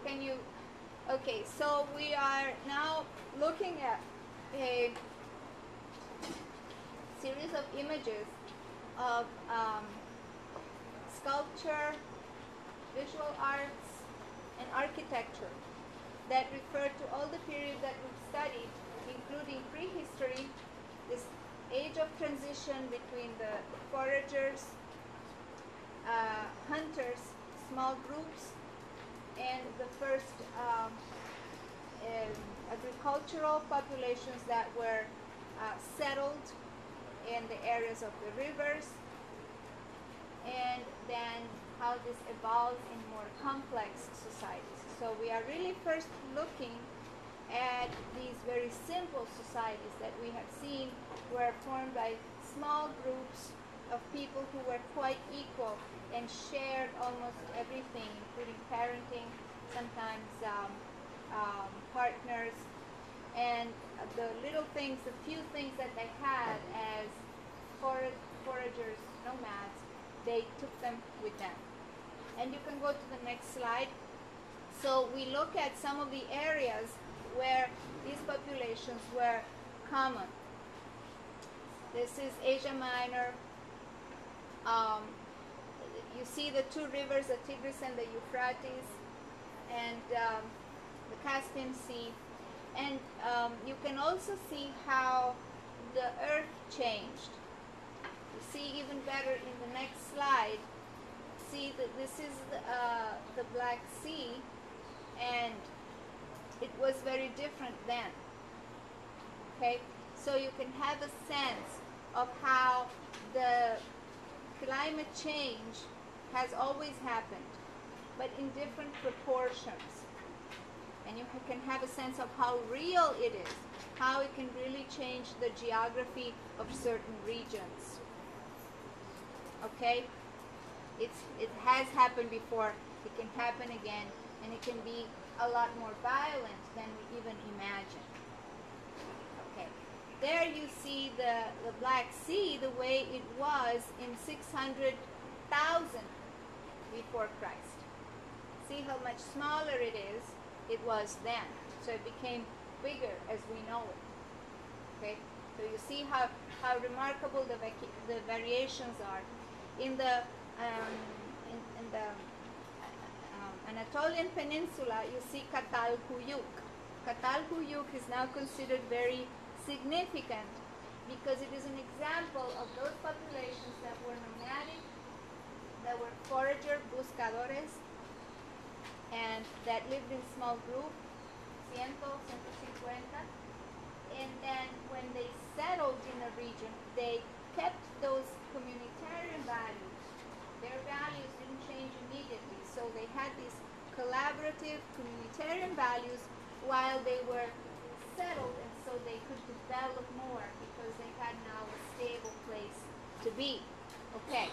can you, okay, so we are now looking at a series of images of sculpture, visual arts, and architecture that refer to all the periods that we've studied, including prehistory, this age of transition between the foragers, hunters, small groups, and the first agricultural populations that were settled in the areas of the rivers, and then how this evolves in more complex societies. So we are really first looking at these very simple societies that we have seen were formed by small groups of people who were quite equal and shared almost everything, including parenting, sometimes partners, and the little things, the few things that they had as foragers, nomads, they took them with them. And you can go to the next slide. So we look at some of the areas where these populations were common. This is Asia Minor. You see the two rivers, the Tigris and the Euphrates, and the Caspian Sea. And you can also see how the earth changed. You see even better in the next slide. See that this is the Black Sea, and it was very different then. Okay, so you can have a sense of how the climate change has always happened, but in different proportions. And you can have a sense of how real it is, how it can really change the geography of certain regions. Okay? It has happened before, it can happen again, and it can be a lot more violent than we even imagine. Okay, there you see the Black Sea the way it was in 600,000 before Christ. See how much smaller it was then. So it became bigger as we know it. Okay, so you see how remarkable the variations are. In the Anatolian Peninsula, you see Catal, Huyuk. Catal, Huyuk is now considered very significant because it is an example of those populations that were nomadic, that were forager, buscadores, and that lived in small groups, 100, 150. And then when they settled in a region, they kept those communitarian values. Their values didn't change immediately, so they had these collaborative communitarian values while they were settled, and so they could develop more because they had now a stable place to be. Okay,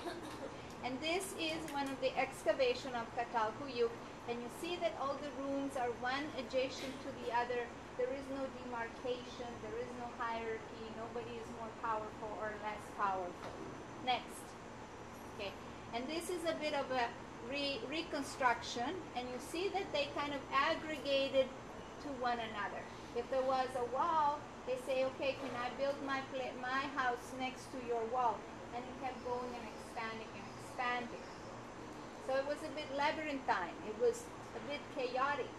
and this is one of the excavation of Catal Huyuk, and you see that all the rooms are one adjacent to the other. There is no demarcation, there is no hierarchy, nobody is more powerful or less powerful. Next. Okay, and this is a bit of a reconstruction, and you see that they kind of aggregated to one another. If there was a wall, they say, okay, can I build my house next to your wall? And it kept going and expanding and expanding. So it was a bit labyrinthine. It was a bit chaotic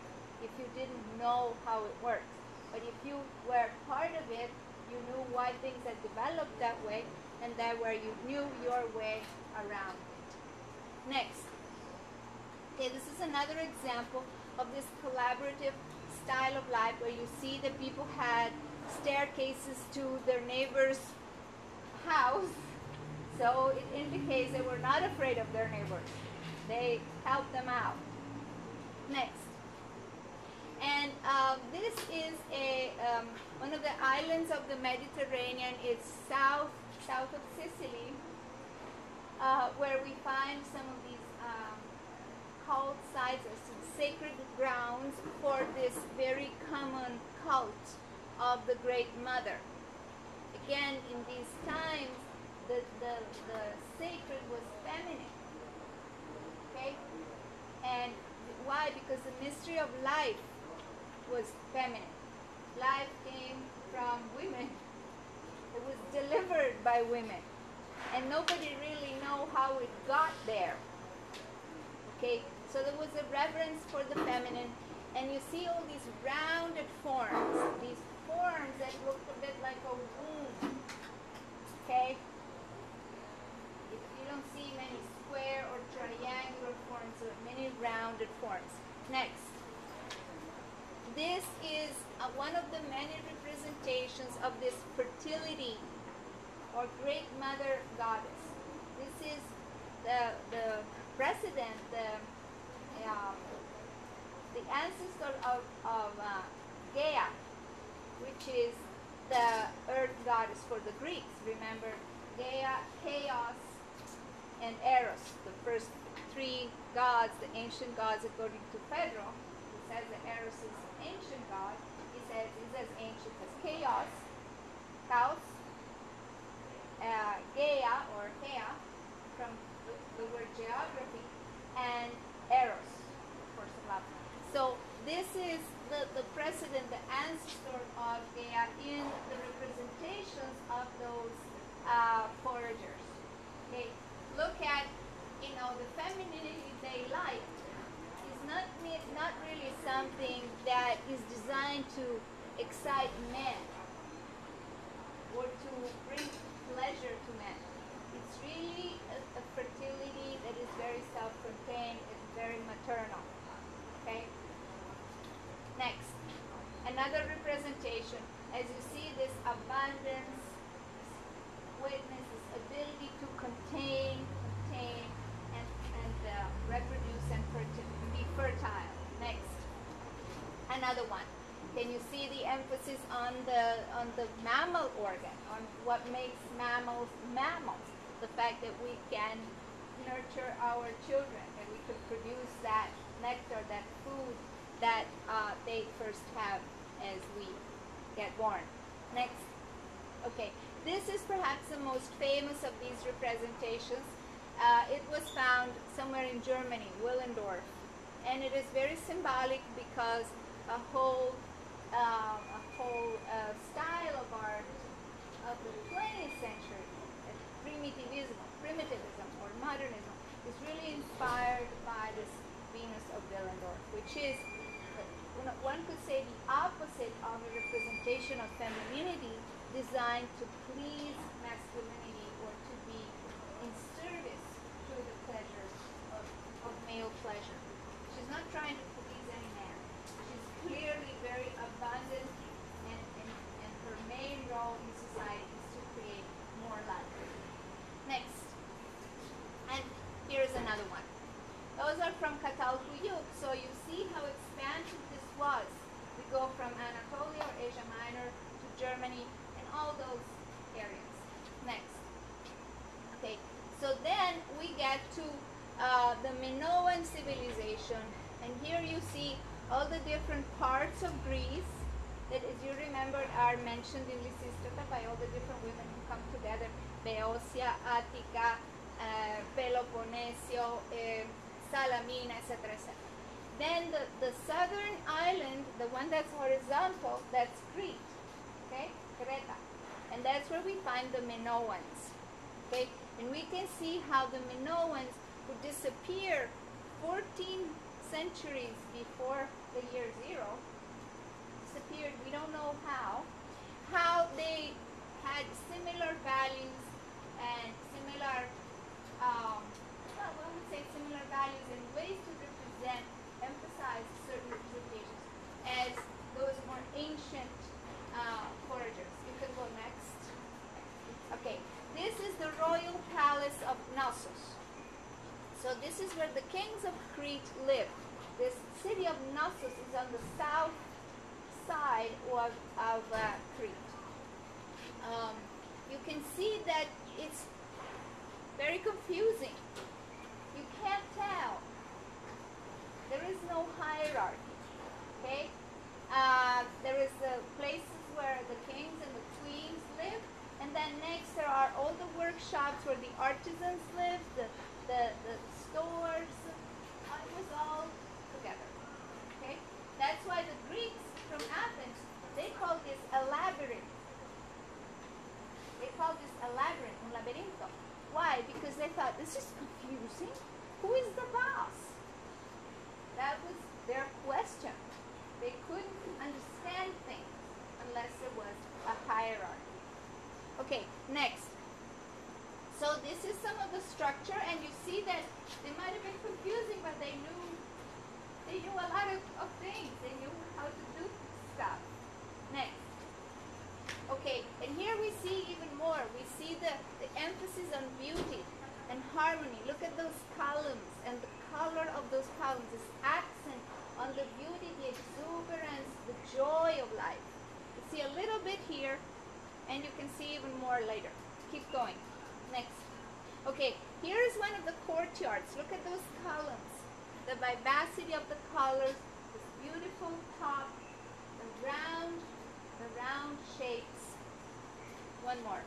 if you didn't know how it worked. But if you were part of it, you knew why things had developed that way, and that where you knew your way around it. Next. Okay, this is another example of this collaborative style of life where you see that people had staircases to their neighbor's house. So it indicates they were not afraid of their neighbors. They helped them out. Next. And this is one of the islands of the Mediterranean. It's south of Sicily, where we find some of these cult sites or some sacred grounds for this very common cult of the Great Mother. Again, in these times, the sacred was feminine. Okay? And why? because the mystery of life was feminine. Life came from women. It was delivered by women. And nobody really know how it got there. Okay, so there was a reverence for the feminine, and you see all these rounded forms, these forms that look a bit like a womb. Okay, you don't see many square or triangular forms, but many rounded forms. Next, this is one of the many representations of this fertility or great mother goddess. This is the president, the ancestor of Gaia, which is the earth goddess for the Greeks. Remember, Gaia, chaos, and Eros, the first three gods, the ancient gods according to Pedro, who says that Eros is an ancient god. He says he's as ancient as chaos, Gaia or Gaia from the word geography, and Eros, of course, love. So this is the precedent, the ancestor of Gaia in the representations of those foragers. Okay, look at, the femininity they like is not really something that is designed to excite men or to bring pleasure to men. It's really a fertility that is very self-contained, it's very maternal. Okay? Next, another representation. As you see, this abundance, this witness, this ability to contain, and reproduce and be fertile. Next, another one. Can you see the emphasis on the mammal organ, on what makes mammals mammals? The fact that we can nurture our children, that we could produce that nectar, that food that they first have as we get born. Next. Okay, this is perhaps the most famous of these representations. It was found somewhere in Germany, Willendorf, and it is very symbolic because a whole style of art of the 20th century, primitivism or modernism, is really inspired by this Venus of Willendorf, which is, one could say, the opposite of a representation of femininity designed to please masculinity or to be in service to the pleasures of male pleasure. She's not trying to please any man. She's clearly very abundant, and her main role in society is to create more life. Next. And here's another one. Those are from Catal, Huyuk, so you see how expansive this was. We go from Anatolia or Asia Minor to Germany and all those areas. Next. Okay, so then we get to the Minoan civilization, and here you see all the different parts of Greece that, as you remembered, are mentioned in Lysistrata by all the different women who come together: Beocia, Attica, Peloponnesio, Salamina, etc., etc. Then the southern island, the one that's horizontal, that's Crete, okay, Creta, and that's where we find the Minoans, okay, and we can see how the Minoans would disappear 14 centuries before the year 0, disappeared, we don't know how they had similar values and similar, well, I would say similar values and ways to represent, emphasize certain representations as those more ancient foragers. You can go next. Okay, this is the royal palace of Knossos. So this is where the kings of Crete live. This city of Knossos is on the south side of Crete. You can see that it's very confusing. You can't tell. There is no hierarchy. Okay? There is the places where the kings and the queens live, and then next there are all the workshops where the artisans live, the stores. It was all together. knew a lot of things. They knew how to do stuff. Next. Okay, and here we see even more. We see the emphasis on beauty and harmony. Look at those columns and the color of those columns, this accent on the beauty, the exuberance, the joy of life. You see a little bit here, and you can see even more later. Keep going. Next. Okay, here is one of the courtyards. Look at those columns, the vivacity of the colors, this beautiful top, the round shapes. One more.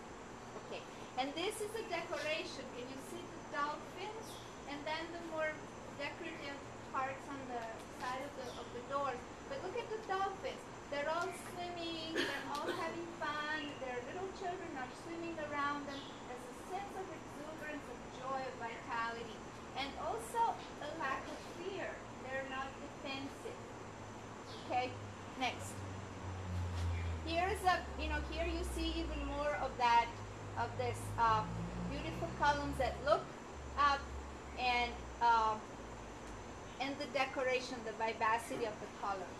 Okay, and this is a decoration. Can you see the dolphins? And then the more decorative parts on the side of the doors. But look at the dolphins. They're all swimming, they're all having fun, their little children are swimming around them. There's a sense of exuberance, of joy, of vitality. And also a lack of fear. They're not defensive. Okay, next. Here's here you see even more of that, of this beautiful columns that look up, and the decoration, the vivacity of the colors.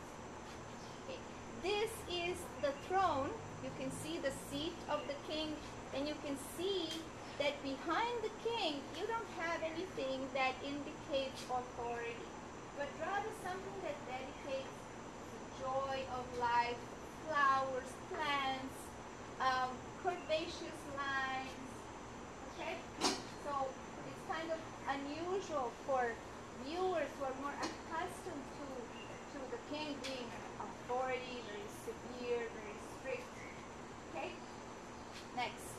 Okay. This is the throne. You can see the seat of the king, and you can see that behind the king you don't have anything that indicates authority, but rather something that dedicates the joy of life, flowers, plants, curvaceous lines. Okay, so it's kind of unusual for viewers who are more accustomed to the king being authority, very severe, very strict. Okay, next.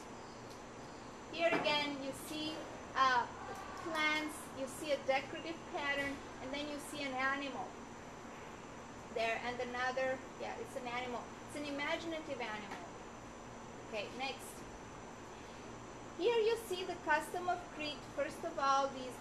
Here again you see plants, you see a decorative pattern, and then you see an animal there, and another, yeah, it's an animal. It's an imaginative animal. Okay, next. Here you see the custom of Crete. First of all, these